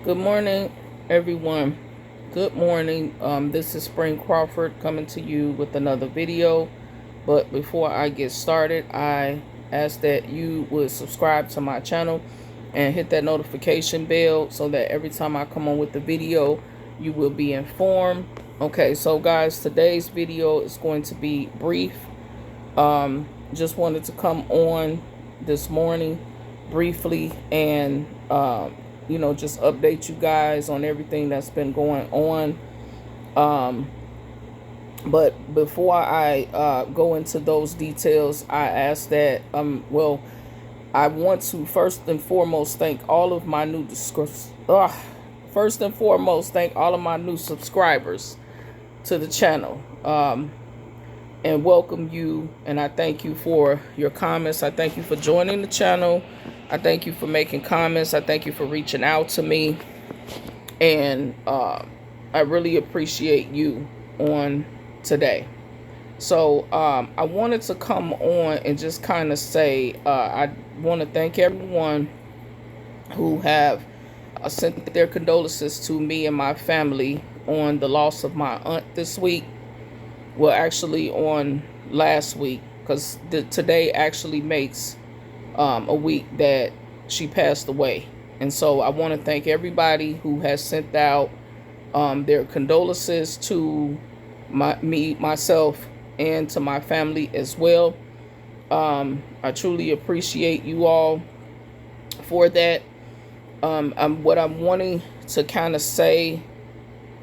Good morning, everyone. Good morning. This is Spring Crawford coming to you with another video. But before I get started, I ask that you would subscribe to my channel and hit that notification bell so that every time I come on with the video, you will be informed. Okay, so guys, today's video is going to be brief. Just wanted to come on this morning briefly and just update you guys on everything that's been going on. But before I go into those details, I ask that I want to first and foremost thank all of my new subscribers to the channel. And welcome you, and I thank you for your comments. I thank you for joining the channel. I thank you for making comments. I thank you for reaching out to me, and I really appreciate you on today. So I wanted to come on and just kind of say I want to thank everyone who have sent their condolences to me and my family on the loss of my aunt this week. Well, actually on last week, because today actually makes a week that she passed away. And so I want to thank everybody who has sent out their condolences to myself, and to my family as well. I truly appreciate you all for that. What I'm wanting to kind of say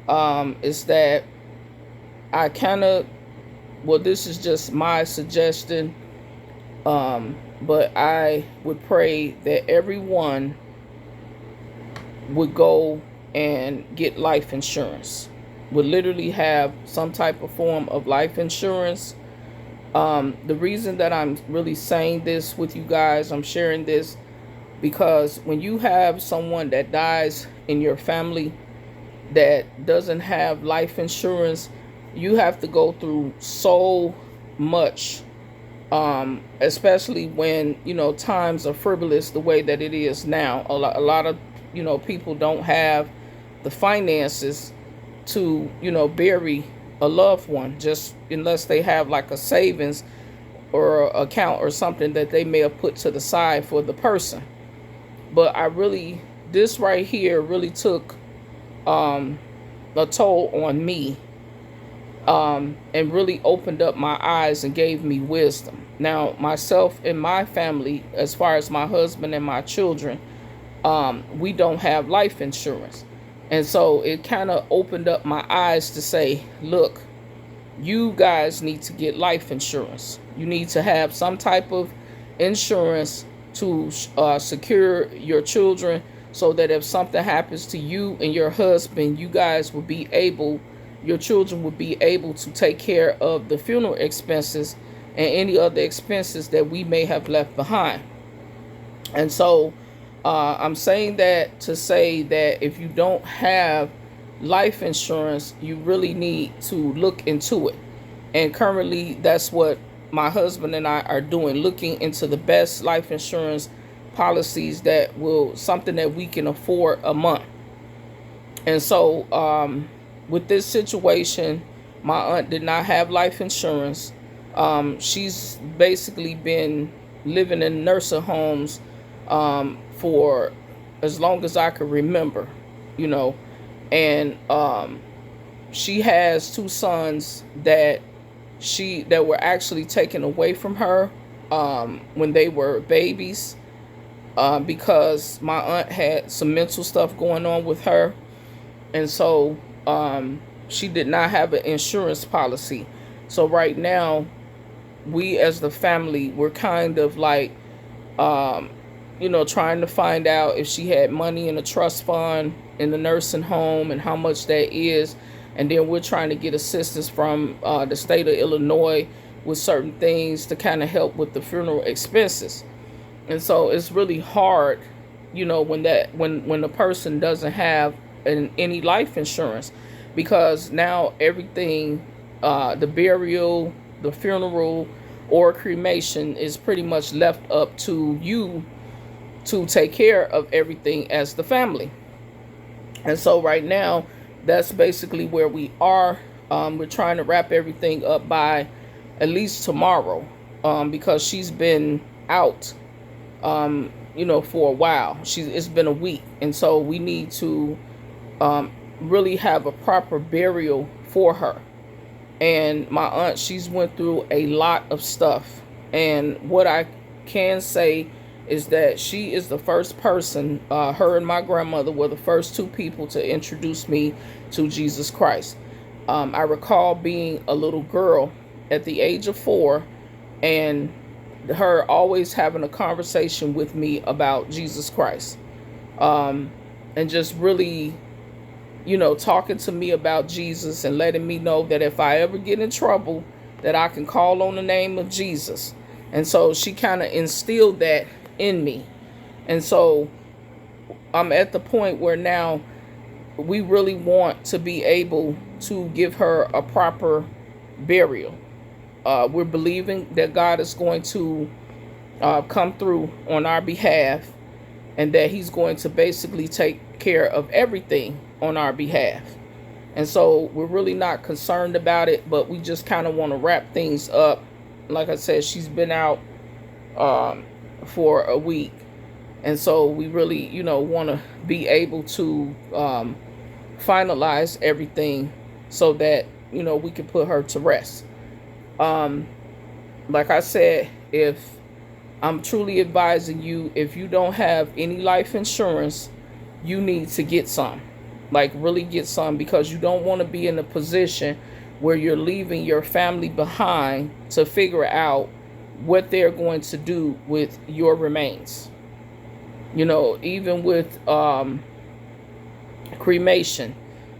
is that this is just my suggestion, but I would pray that everyone would go and get life insurance, would literally have some type of form of life insurance. The reason that I'm really saying this with you guys, I'm sharing this because when you have someone that dies in your family that doesn't have life insurance, you have to go through so much, especially when times are frivolous the way that it is now. A lot of people don't have the finances to bury a loved one, just unless they have like a savings or account or something that they may have put to the side for the person. But this right here really took a toll on me, and really opened up my eyes and gave me wisdom. Now, myself and my family, as far as my husband and my children, we don't have life insurance. And so it kind of opened up my eyes to say, look, you guys need to get life insurance. You need to have some type of insurance to secure your children, so that if something happens to you and your husband, your children will be able to take care of the funeral expenses and any other expenses that we may have left behind. And so I'm saying that to say that if you don't have life insurance, you really need to look into it. And currently, that's what my husband and I are doing, looking into the best life insurance policies something that we can afford a month. And so with this situation, my aunt did not have life insurance. She's basically been living in nursing homes for as long as I could remember, and she has two sons that were actually taken away from her when they were babies, because my aunt had some mental stuff going on with her. And so she did not have an insurance policy. So right now, we as the family, we're kind of like, trying to find out if she had money in a trust fund in the nursing home and how much that is. And then we're trying to get assistance from the state of Illinois with certain things to kind of help with the funeral expenses. And so it's really hard, when the person doesn't have any life insurance, because now everything, the burial, the funeral, or cremation is pretty much left up to you to take care of everything as the family. And so right now, that's basically where we are. We're trying to wrap everything up by at least tomorrow, because she's been out, for a while. It's been a week, and so we need to really have a proper burial for her. And my aunt, she's went through a lot of stuff, and what I can say is that she is the first person, her and my grandmother were the first two people to introduce me to Jesus Christ. I recall being a little girl at the age of 4, and her always having a conversation with me about Jesus Christ, and just really, talking to me about Jesus and letting me know that if I ever get in trouble, that I can call on the name of Jesus. And so she kind of instilled that in me. And so I'm at the point where now we really want to be able to give her a proper burial. We're believing that God is going to come through on our behalf, and that he's going to basically take care of everything on our behalf. And so we're really not concerned about it, but we just kind of want to wrap things up. Like I said, she's been out for a week. And so we really, want to be able to finalize everything so that, we can put her to rest. Like I said, if I'm truly advising you, if you don't have any life insurance, you need to get some. Like, really get some, because you don't want to be in a position where you're leaving your family behind to figure out what they're going to do with your remains. Even with cremation,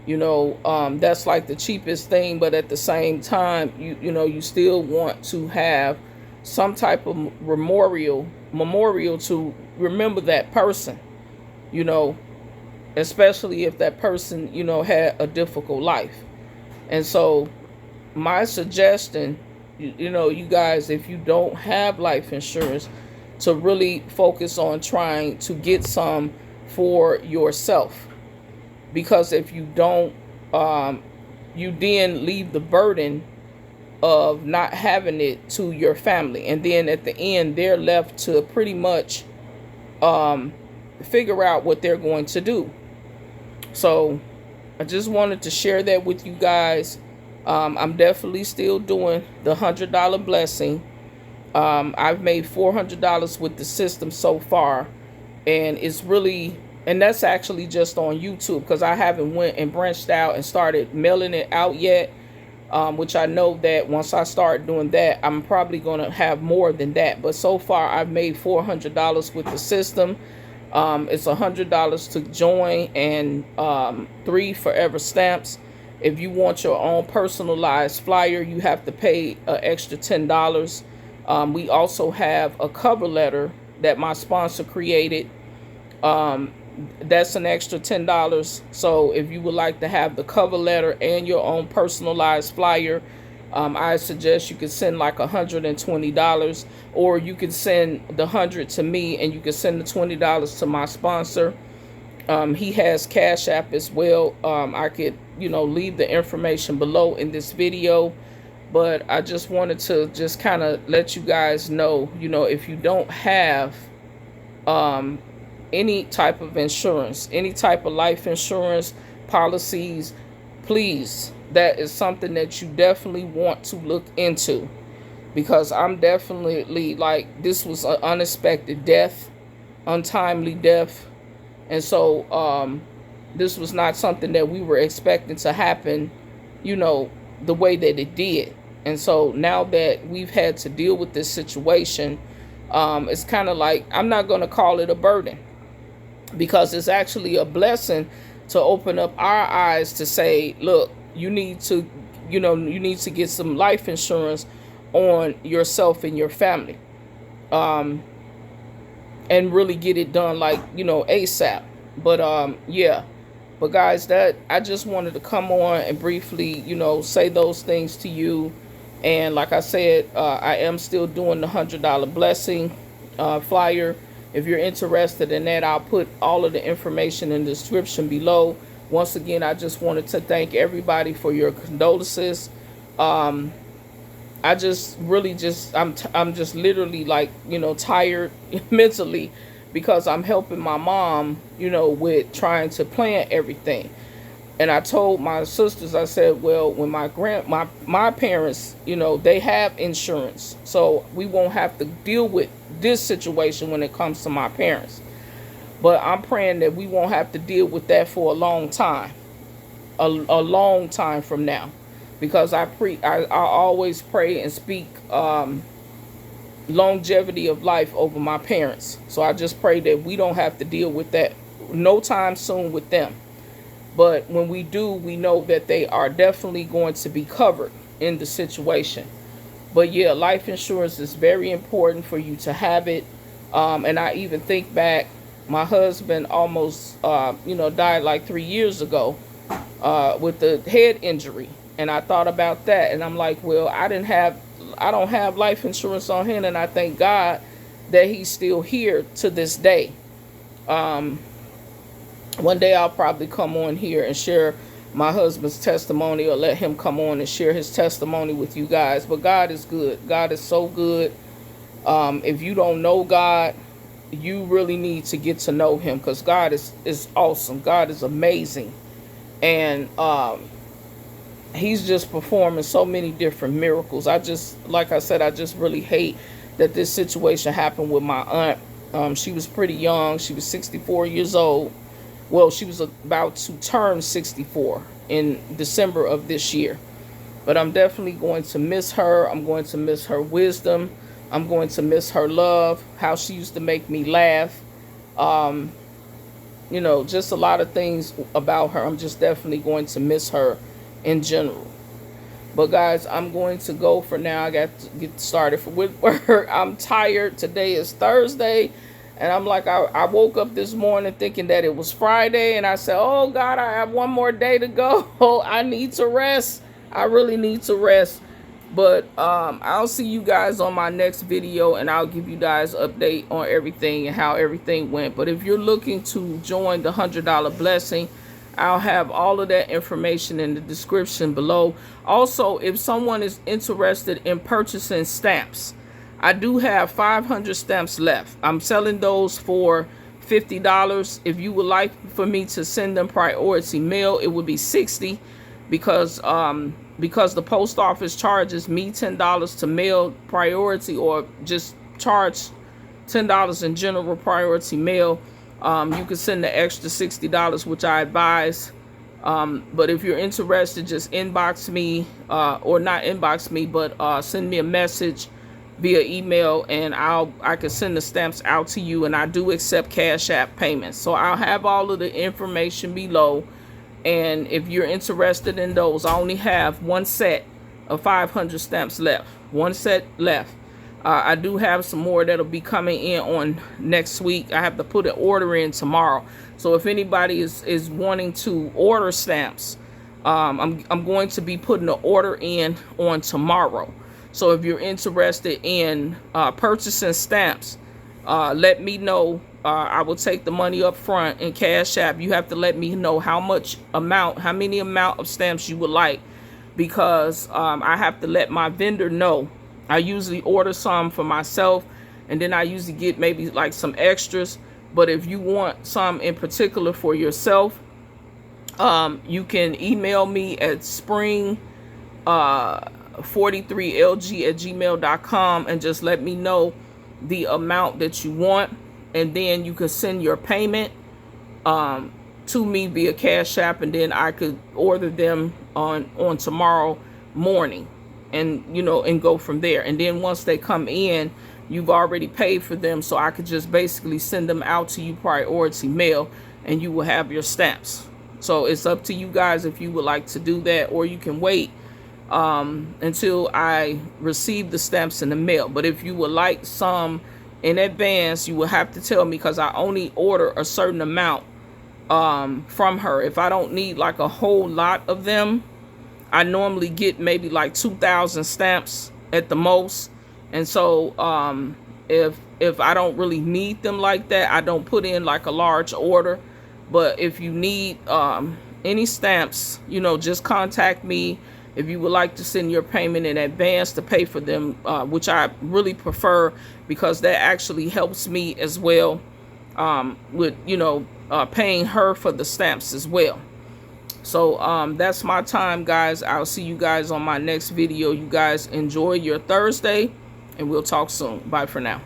that's like the cheapest thing, but at the same time, you still want to have some type of memorial to remember that person, especially if that person, had a difficult life. And so my suggestion, you guys, if you don't have life insurance, to really focus on trying to get some for yourself. Because if you don't, you then leave the burden of not having it to your family. And then at the end, they're left to pretty much figure out what they're going to do. So I just wanted to share that with you guys. I'm definitely still doing the $100 blessing. I've made $400 with the system so far, and and that's actually just on YouTube, because I haven't went and branched out and started mailing it out yet, which I know that once I start doing that, I'm probably going to have more than that. But so far, I've made $400 with the system. It's $100 to join, and 3 forever stamps. If you want your own personalized flyer, you have to pay an extra $10. We also have a cover letter that my sponsor created. That's an extra $10. So if you would like to have the cover letter and your own personalized flyer, I suggest you could send like $120, or you could send the $100 to me, and you could send the $20 to my sponsor. He has Cash App as well. I could, leave the information below in this video. But I just wanted to just kind of let you guys know, if you don't have any type of insurance, any type of life insurance policies, please, that is something that you definitely want to look into. Because I'm definitely, like, this was an unexpected death, untimely death. And so this was not something that we were expecting to happen, the way that it did. And so now that we've had to deal with this situation, it's kind of like, I'm not going to call it a burden, because it's actually a blessing to open up our eyes to say, look, you need to get some life insurance on yourself and your family, and really get it done, like, ASAP. But yeah. But guys, that I just wanted to come on and briefly, say those things to you. And like I said, I am still doing the $100 blessing flyer. If you're interested in that, I'll put all of the information in the description below. once again, I just wanted to thank everybody for your condolences. Um, I just really just I'm just literally like, tired mentally, because I'm helping my mom, with trying to plan everything. And I told my sisters, I said, well, when my parents, they have insurance, so we won't have to deal with this situation when it comes to my parents. But I'm praying that we won't have to deal with that for a long time, a long time from now, because I always pray and speak longevity of life over my parents. So I just pray that we don't have to deal with that no time soon with them. But when we do, we know that they are definitely going to be covered in the situation. But yeah, life insurance is very important for you to have it. And I even think back, my husband almost, died like 3 years ago with the head injury. And I thought about that, and I'm like, well, I don't have life insurance on him, and I thank God that he's still here to this day. One day I'll probably come on here and share my husband's testimony, or let him come on and share his testimony with you guys. But God is good. God is so good. If you don't know God, you really need to get to know him, because God is awesome. God is amazing. And he's just performing so many different miracles. Like I said, I just really hate that this situation happened with my aunt. She was pretty young. She was 64 years old. Well, she was about to turn 64 in December of this year. But I'm definitely going to miss her. I'm going to miss her wisdom. I'm going to miss her love, how she used to make me laugh. Just a lot of things about her. I'm just definitely going to miss her in general. But guys, I'm going to go for now. I got to get started with work. I'm tired. Today is Thursday. And I'm like, I woke up this morning thinking that it was Friday. And I said, oh, God, I have one more day to go. I need to rest. I really need to rest. But I'll see you guys on my next video. And I'll give you guys an update on everything and how everything went. But if you're looking to join the $100 blessing, I'll have all of that information in the description below. Also, if someone is interested in purchasing stamps, I do have 500 stamps left. I'm selling those for $50. If you would like for me to send them priority mail, it would be $60, because the post office charges me $10 to mail priority, or just charge $10 in general priority mail. You can send the extra $60, which I advise. But if you're interested, just inbox me, or not inbox me, but send me a message via email, and I can send the stamps out to you. And I do accept Cash App payments. So I'll have all of the information below. And if you're interested in those, I only have one set of 500 stamps left. One set left. I do have some more that'll be coming in on next week. I have to put an order in tomorrow. So if anybody is wanting to order stamps, I'm going to be putting an order in on tomorrow. So if you're interested in purchasing stamps, let me know. I will take the money up front in Cash App. You have to let me know how many amount of stamps you would like, because I have to let my vendor know. I usually order some for myself, and then I usually get maybe like some extras. But if you want some in particular for yourself, you can email me at spring43lg@gmail.com and just let me know the amount that you want, and then you can send your payment to me via Cash App, and then I could order them on tomorrow morning, and and go from there. And then once they come in, you've already paid for them, so I could just basically send them out to you priority mail, and you will have your stamps. So it's up to you guys if you would like to do that, or you can wait until I receive the stamps in the mail. But if you would like some in advance, you will have to tell me, because I only order a certain amount from her. If I don't need like a whole lot of them, I normally get maybe like 2,000 stamps at the most. And so if I don't really need them like that, I don't put in like a large order. But if you need any stamps, you know, just contact me if you would like to send your payment in advance to pay for them, which I really prefer, because that actually helps me as well, with, you know, paying her for the stamps as well. So that's my time, guys. I'll see you guys on my next video. You guys enjoy your Thursday, and we'll talk soon. Bye for now.